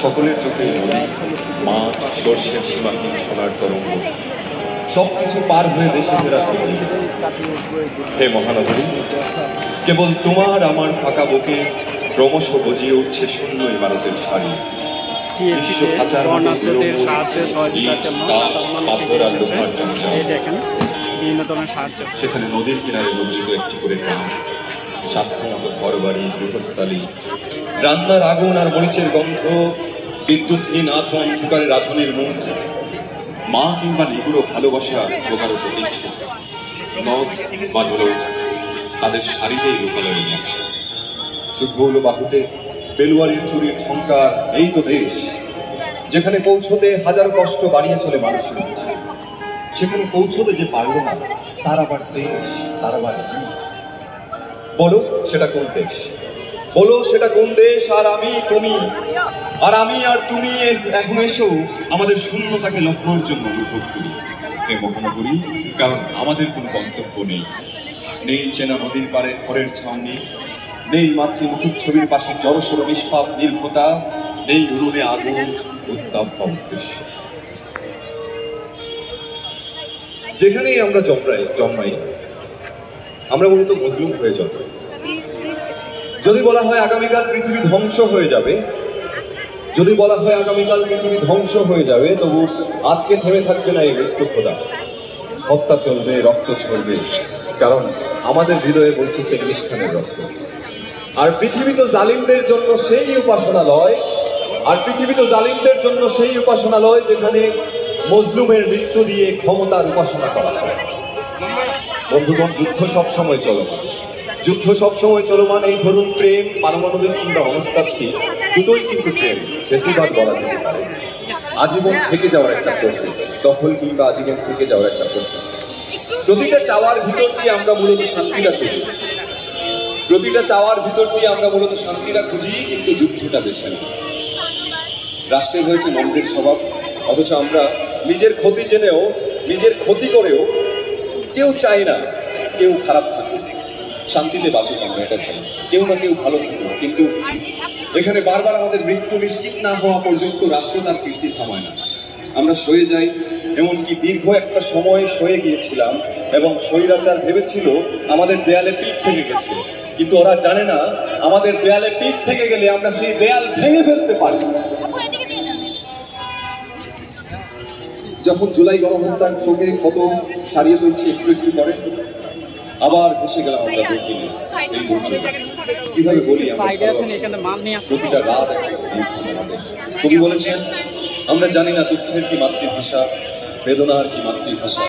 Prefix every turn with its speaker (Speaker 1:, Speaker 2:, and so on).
Speaker 1: সকলের চোখে নদী, মাঠ, সর্ষের সীমাহীন সোনার তরঙ্গ, সবকিছু পার হয়ে দেশে ফেরা। হে মহানগরী, কেবল তোমার আমার ফাঁকা বুকে ক্রমশ গজিয়ে উঠছে শূন্য ইমারতের সারি। সেখানে নদীর কিনারে বর্জিত একটি করে গ্রাম, সাধ্যমতো ঘরবাড়ি, গৃহস্থালী, রান্নার আগুন আর মরিচের গন্ধ, বিদ্যুৎহীন আধন, অন্ধকারের রাধনের মুখ, মা কিংবা নিগুড়ো ভালোবাসা প্রকার প্রতীচ্ছ। নদ বা ধরো তাদের শাড়িতেই লোকালয়ের নকশ। সুখবৌল বাহুতে পেলুয়ারির চুরির ঝঙ্কার, এই তো দেশ যেখানে পৌঁছতে হাজার কষ্ট বাড়িয়ে চলে মানুষের কাছে। সেখানে পৌঁছতে যে পারল না, তার আবার দেশ, তার আবার বলো সেটা কোন দেশ? বলো সেটা কোন দেশ? আর আমি তুমি, আর আমি আর তুমি এখন এসো আমাদের শূন্যতাকে লগ্নের জন্য অনুভব করি। হে মহানগরী, কারণ আমাদের কোনো গন্তব্য নেই। নেই চেনা নদীর পাড়ে ঘরের ছাউনি, নেই মাতৃমুখী ছবির পাশে জড়সড় নিষ্পাপ নির্ভতা, নেই উড়ুনে আগুন উত্তপ্ত উদ্দেশ্য। যেখানেই আমরা জন্মাই আমরা মূলত মজলুম হয়ে জন্মাই। যদি বলা হয় আগামীকাল পৃথিবী ধ্বংস হয়ে যাবে, যদি বলা হয় আগামীকাল পৃথিবী ধ্বংস হয়ে যাবে, তবু আজকে থেমে থাকবে না এই মৃত্যু খোদা। হত্যা চলবে, রক্ত চলবে, কারণ আমাদের হৃদয়ে বলছে চেঙ্গিস খানের রক্ত। আর পৃথিবী তো জালিমদের জন্য সেই উপাসনালয়, আর পৃথিবী তো জালিমদের জন্য সেই উপাসনালয় যেখানে মজলুমের মৃত্যু দিয়ে ক্ষমতার উপাসনা করা হয়। বন্ধুগণ, যুদ্ধ সবসময় চলমান, যুদ্ধ সবসময় চলমান। এই ধরুন প্রেম, পারমাণবিক কিংবা মনস্তাত্ত্বিক, দুটোই কিন্তু প্রেম, বেশিরভাগ বলা যেতে পারে। আজীবন থেকে যাওয়ার একটা প্রসেস, দখল কিংবা আজীবন থেকে যাওয়ার একটা প্রসেস। প্রতিটা চাওয়ার ভিতর দিয়ে আমরা মূলত শান্তিটা খুঁজি, প্রতিটা চাওয়ার ভিতর দিয়ে আমরা মূলত শান্তিটা খুঁজি, কিন্তু যুদ্ধটা বেছে নিই। রাষ্ট্রের হয়েছে মন্দের স্বভাব, অথচ আমরা নিজের ক্ষতি জেনেও, নিজের ক্ষতি করেও কেউ চাই না কেউ খারাপ থাকুক, শান্তিতে বাঁচুক। আমরা এটা চাই কেউ না কেউ ভালো থাকুক, কিন্তু এখানে বারবার আমাদের মৃত্যু নিশ্চিত না হওয়া পর্যন্ত রাষ্ট্র তার কীর্তি থামায় না। আমরা সয়ে যাই, এমনকি দীর্ঘ একটা সময় সয়ে গিয়েছিলাম এবং স্বৈরাচার ভেবেছিল আমাদের দেয়ালে পিঠ থেকে গেছে, কিন্তু ওরা জানে না আমাদের দেয়ালে পিঠ থেকে গেলে আমরা সেই দেয়াল ভেঙে ফেলতে পারি। যখন জুলাই গণহত্যার সঙ্গে ক্ষত সারিয়ে তুলছি একটু একটু করে, আবার ভেসে গেলাম আমরা দুর্দিনে। এই দুর্যোগ কিভাবে বলি, প্রতিটা রাত কবি বলেছেন, আমরা জানি না দুঃখের কি মাতৃভাষা, বেদনার কি মাতৃভাষা।